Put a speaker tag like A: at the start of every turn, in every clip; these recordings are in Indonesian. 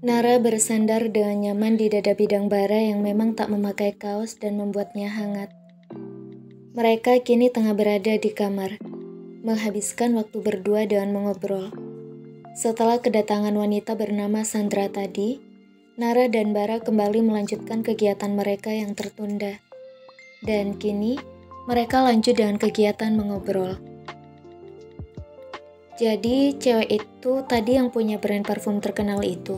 A: Nara bersandar dengan nyaman di dada bidang bara yang memang tak memakai kaos dan membuatnya hangat. Mereka kini tengah berada di kamar, menghabiskan waktu berdua dengan mengobrol. Setelah kedatangan wanita bernama Sandra tadi, Nara dan Bara kembali melanjutkan kegiatan mereka yang tertunda. Dan kini, mereka lanjut dengan kegiatan mengobrol. Jadi, cewek itu tadi yang punya brand parfum terkenal itu?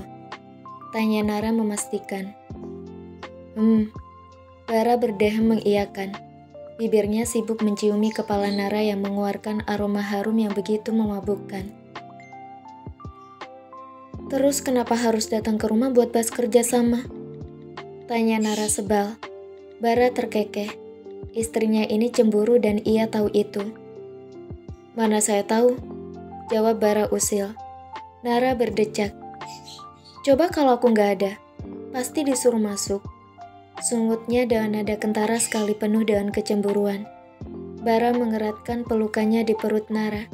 A: Tanya Nara memastikan. Bara berdehem mengiyakan. Bibirnya sibuk menciumi kepala Nara yang mengeluarkan aroma harum yang begitu memabukkan. Terus kenapa harus datang ke rumah buat bahas kerja sama? Tanya Nara sebal. Bara terkekeh. Istrinya ini cemburu dan ia tahu itu. Mana saya tahu? Jawab Bara usil. Nara berdecak. Coba kalau aku nggak ada, pasti disuruh masuk. Sungutnya dengan nada kentara sekali penuh dengan kecemburuan. Bara mengeratkan pelukannya di perut Nara.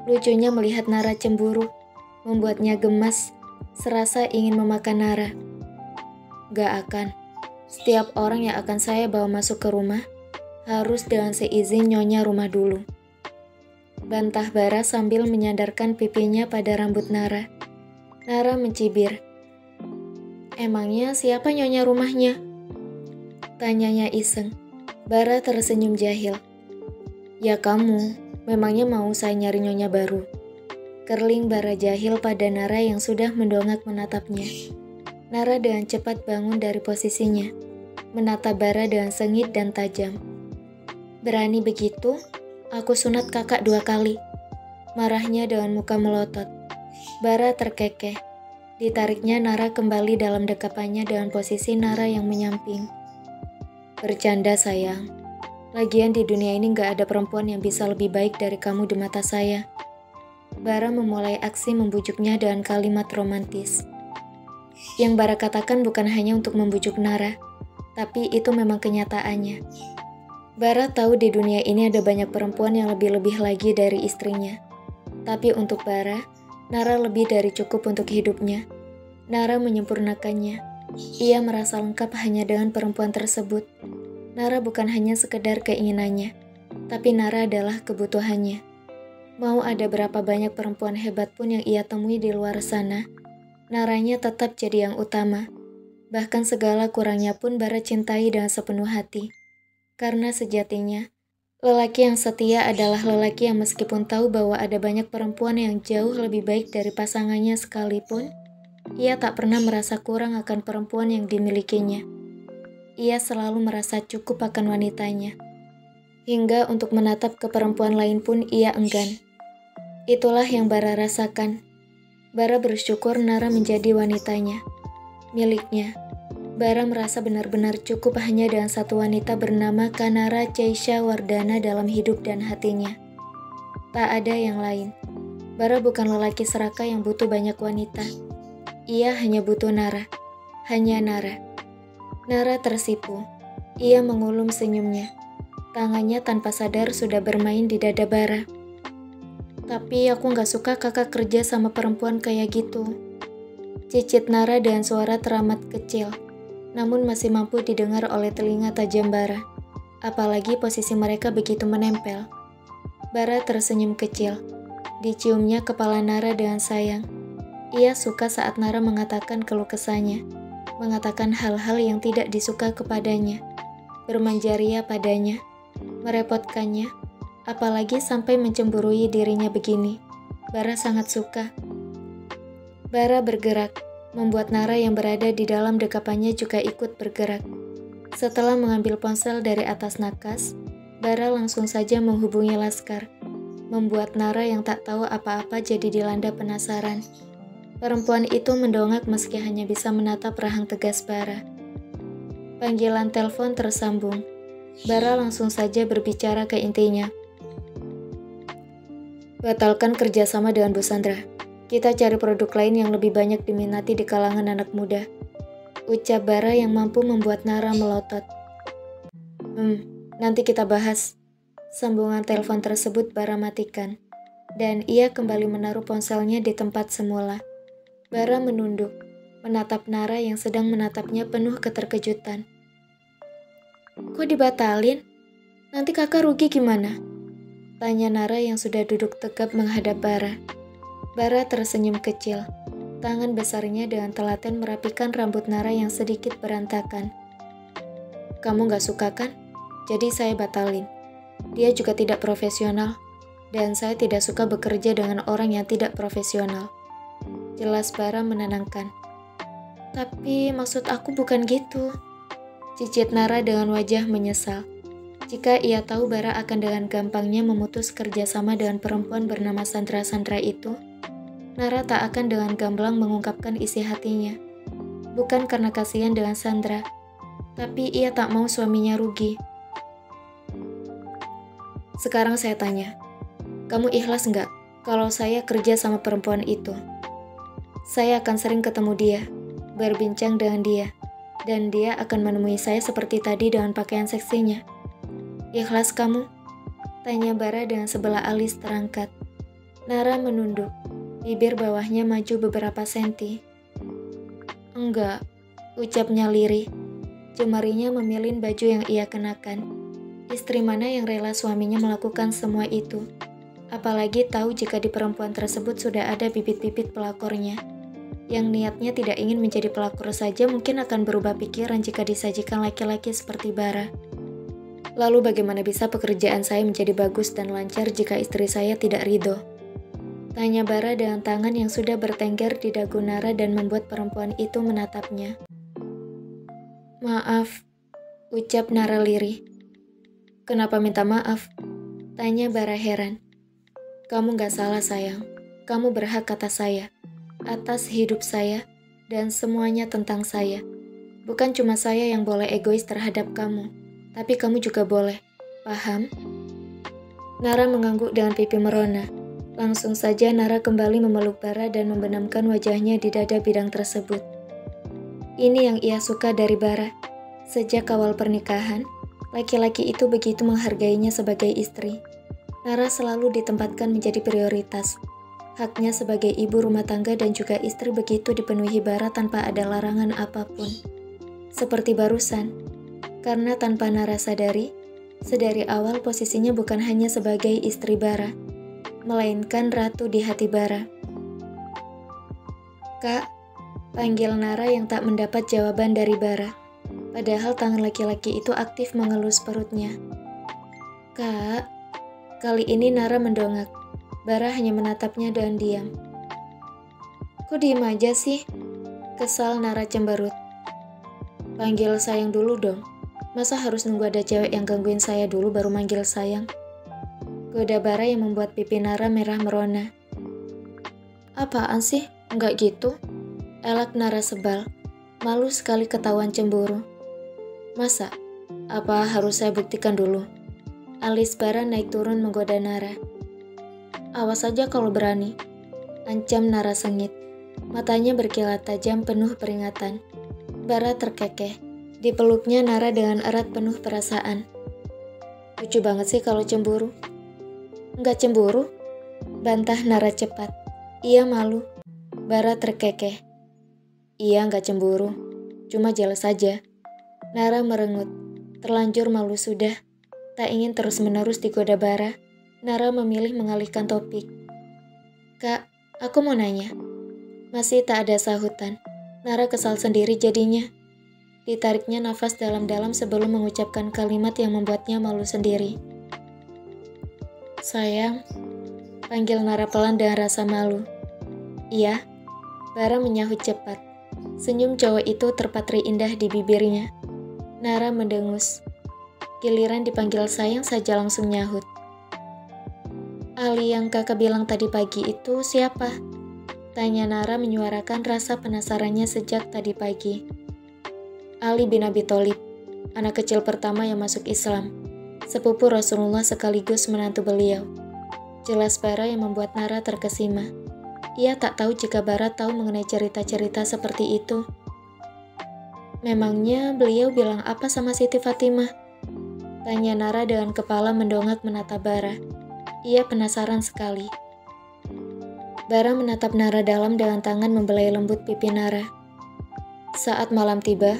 A: Lucunya melihat Nara cemburu, membuatnya gemas, serasa ingin memakan Nara. Gak akan. Setiap orang yang akan saya bawa masuk ke rumah, harus dengan seizin nyonya rumah dulu. Bantah Bara sambil menyandarkan pipinya pada rambut Nara. Nara mencibir. Emangnya siapa nyonya rumahnya? Tanyanya iseng. Bara tersenyum jahil. Ya kamu, memangnya mau saya nyari nyonya baru? Kerling Bara jahil pada Nara yang sudah mendongak menatapnya. Nara dengan cepat bangun dari posisinya, menatap Bara dengan sengit dan tajam. Berani begitu? Aku sunat kakak 2 kali. Marahnya dengan muka melotot. Bara terkekeh. Ditariknya Nara kembali dalam dekapannya dengan posisi Nara yang menyamping. Bercanda sayang. Lagian di dunia ini gak ada perempuan yang bisa lebih baik dari kamu di mata saya. Bara memulai aksi membujuknya dengan kalimat romantis. Yang Bara katakan bukan hanya untuk membujuk Nara, tapi itu memang kenyataannya. Bara tahu di dunia ini ada banyak perempuan yang lebih-lebih lagi dari istrinya. Tapi untuk Bara, Nara lebih dari cukup untuk hidupnya. Nara menyempurnakannya. Ia merasa lengkap hanya dengan perempuan tersebut. Nara bukan hanya sekedar keinginannya, tapi Nara adalah kebutuhannya. Mau ada berapa banyak perempuan hebat pun yang ia temui di luar sana, Naranya tetap jadi yang utama. Bahkan segala kurangnya pun Bara cintai dengan sepenuh hati. Karena sejatinya, lelaki yang setia adalah lelaki yang meskipun tahu bahwa ada banyak perempuan yang jauh lebih baik dari pasangannya sekalipun, ia tak pernah merasa kurang akan perempuan yang dimilikinya. Ia selalu merasa cukup akan wanitanya. Hingga untuk menatap ke perempuan lain pun ia enggan. Itulah yang Bara rasakan. Bara bersyukur Nara menjadi wanitanya, miliknya. Bara merasa benar-benar cukup hanya dengan satu wanita bernama Kanara Ceisha Wardana dalam hidup dan hatinya. Tak ada yang lain. Bara bukan lelaki serakah yang butuh banyak wanita. Ia hanya butuh Nara. Hanya Nara. Nara tersipu. Ia mengulum senyumnya. Tangannya tanpa sadar sudah bermain di dada Bara. Tapi aku gak suka kakak kerja sama perempuan kayak gitu. Cicit Nara dengan suara teramat kecil, namun masih mampu didengar oleh telinga tajam Bara. Apalagi posisi mereka begitu menempel. Bara tersenyum kecil. Diciumnya kepala Nara dengan sayang. Ia suka saat Nara mengatakan keluh kesahnya, mengatakan hal-hal yang tidak disuka kepadanya, bermanjaria padanya, merepotkannya, apalagi sampai mencemburui dirinya begini. Bara sangat suka. Bara bergerak, membuat Nara yang berada di dalam dekapannya juga ikut bergerak. Setelah mengambil ponsel dari atas nakas, Bara langsung saja menghubungi Laskar, membuat Nara yang tak tahu apa-apa jadi dilanda penasaran. Perempuan itu mendongak meski hanya bisa menatap rahang tegas Bara. Panggilan telepon tersambung. Bara langsung saja berbicara ke intinya. Batalkan kerjasama dengan Bu Sandra. Kita cari produk lain yang lebih banyak diminati di kalangan anak muda. Ucap Bara yang mampu membuat Nara melotot. Nanti kita bahas. Sambungan telepon tersebut Bara matikan. Dan ia kembali menaruh ponselnya di tempat semula. Bara menunduk. menatap Nara yang sedang menatapnya penuh keterkejutan. Kok dibatalin? Nanti kakak rugi gimana? Tanya Nara yang sudah duduk tegap menghadap Bara. Bara tersenyum kecil. Tangan besarnya dengan telaten merapikan rambut Nara yang sedikit berantakan. Kamu gak suka kan? Jadi saya batalin. Dia juga tidak profesional. Dan saya tidak suka bekerja dengan orang yang tidak profesional. Jelas Bara menenangkan. Tapi maksud aku bukan gitu. Cicit Nara dengan wajah menyesal. Jika ia tahu Bara akan dengan gampangnya memutus kerjasama dengan perempuan bernama Sandra itu, Nara tak akan dengan gamblang mengungkapkan isi hatinya. Bukan karena kasihan dengan Sandra, tapi ia tak mau suaminya rugi. Sekarang saya tanya, kamu ikhlas nggak kalau saya kerja sama perempuan itu? Saya akan sering ketemu dia, berbincang dengan dia, dan dia akan menemui saya seperti tadi dengan pakaian seksinya. Ikhlas kamu? Tanya Bara dengan sebelah alis terangkat. Nara menunduk, bibir bawahnya maju beberapa senti. Enggak, ucapnya lirih. Jemarinya memilih baju yang ia kenakan. Istri mana yang rela suaminya melakukan semua itu? Apalagi tahu jika di perempuan tersebut sudah ada bibit-bibit pelakornya. Yang niatnya tidak ingin menjadi pelakor saja mungkin akan berubah pikiran jika disajikan laki-laki seperti Bara. Lalu bagaimana bisa pekerjaan saya menjadi bagus dan lancar jika istri saya tidak ridho? Tanya Bara dengan tangan yang sudah bertengger di dagu Nara dan membuat perempuan itu menatapnya. Maaf, ucap Nara lirih. Kenapa minta maaf? Tanya Bara heran. Kamu gak salah sayang, kamu berhak kata saya, atas hidup saya, dan semuanya tentang saya. Bukan cuma saya yang boleh egois terhadap kamu, tapi kamu juga boleh, paham? Nara mengangguk dengan pipi merona. Langsung saja Nara kembali memeluk Bara dan membenamkan wajahnya di dada bidang tersebut. Ini yang ia suka dari Bara. Sejak awal pernikahan, laki-laki itu begitu menghargainya sebagai istri. Nara selalu ditempatkan menjadi prioritas. Haknya sebagai ibu rumah tangga dan juga istri begitu dipenuhi Bara tanpa ada larangan apapun. Seperti barusan, karena tanpa Nara sadari, sedari awal posisinya bukan hanya sebagai istri Bara, melainkan ratu di hati Bara. Kak, panggil Nara yang tak mendapat jawaban dari Bara. Padahal tangan laki-laki itu aktif mengelus perutnya. Kak, kali ini Nara mendongak. Bara hanya menatapnya dengan diam. Kok diem aja sih? Kesal Nara cemberut. Panggil sayang dulu dong. Masa harus nunggu ada cewek yang gangguin saya dulu baru manggil sayang? Goda Bara yang membuat pipi Nara merah merona. Apaan sih? Enggak gitu? Elak Nara sebal. Malu sekali ketahuan cemburu. Masa? Apa harus saya buktikan dulu? Alis Bara naik turun menggoda Nara. Awas aja kalau berani. Ancam Nara sengit. Matanya berkilat tajam penuh peringatan. Bara terkekeh. Dipeluknya Nara dengan erat penuh perasaan. Lucu banget sih kalau cemburu. Enggak cemburu? Bantah Nara cepat. Ia malu. Bara terkekeh. Iya enggak cemburu. Cuma jelas saja. Nara merengut. Terlanjur malu sudah. Tak ingin terus-menerus digoda Bara. Nara memilih mengalihkan topik. Kak, aku mau nanya. Masih tak ada sahutan. Nara kesal sendiri jadinya. Ditariknya nafas dalam-dalam sebelum mengucapkan kalimat yang membuatnya malu sendiri. Sayang, panggil Nara pelan dengan rasa malu. Iya, Bara menyahut cepat. Senyum cowok itu terpatri indah di bibirnya. Nara mendengus. Giliran dipanggil sayang saja langsung nyahut. Ali yang kakak bilang tadi pagi itu siapa? Tanya Nara menyuarakan rasa penasarannya sejak tadi pagi. Ali bin Abi Thalib, anak kecil pertama yang masuk Islam. Sepupu Rasulullah sekaligus menantu beliau. Jelas Bara yang membuat Nara terkesima. Ia tak tahu jika Bara tahu mengenai cerita-cerita seperti itu. Memangnya beliau bilang apa sama Siti Fatimah? Tanya Nara dengan kepala mendongak menatap Bara. Ia penasaran sekali. Bara menatap Nara dalam dengan tangan membelai lembut pipi Nara. Saat malam tiba,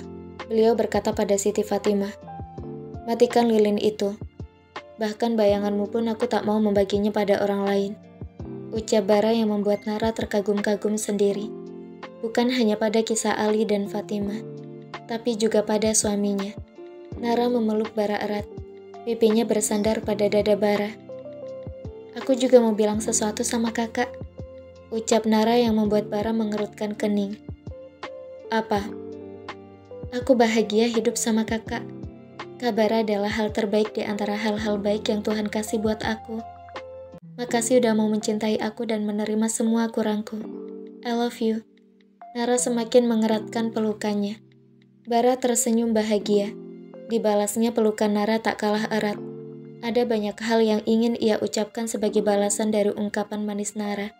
A: beliau berkata pada Siti Fatimah, "Matikan lilin itu. Bahkan bayanganmu pun aku tak mau membaginya pada orang lain." Ucap Bara yang membuat Nara terkagum-kagum sendiri. Bukan hanya pada kisah Ali dan Fatimah, tapi juga pada suaminya. Nara memeluk Bara erat. Pipinya bersandar pada dada Bara. "Aku juga mau bilang sesuatu sama kakak," ucap Nara yang membuat Bara mengerutkan kening. "Apa?" "Aku bahagia hidup sama kakak. Kabar adalah hal terbaik di antara hal-hal baik yang Tuhan kasih buat aku. Makasih udah mau mencintai aku dan menerima semua kurangku. I love you." Nara semakin mengeratkan pelukannya. Bara tersenyum bahagia. Dibalasnya pelukan Nara tak kalah erat. Ada banyak hal yang ingin ia ucapkan sebagai balasan dari ungkapan manis Nara.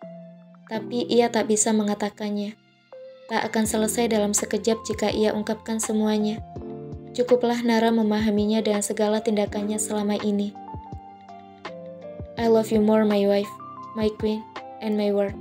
A: Tapi ia tak bisa mengatakannya. Tak akan selesai dalam sekejap jika ia ungkapkan semuanya. Cukuplah Nara memahaminya dengan segala tindakannya selama ini. I love you more, my wife, my queen, and my world.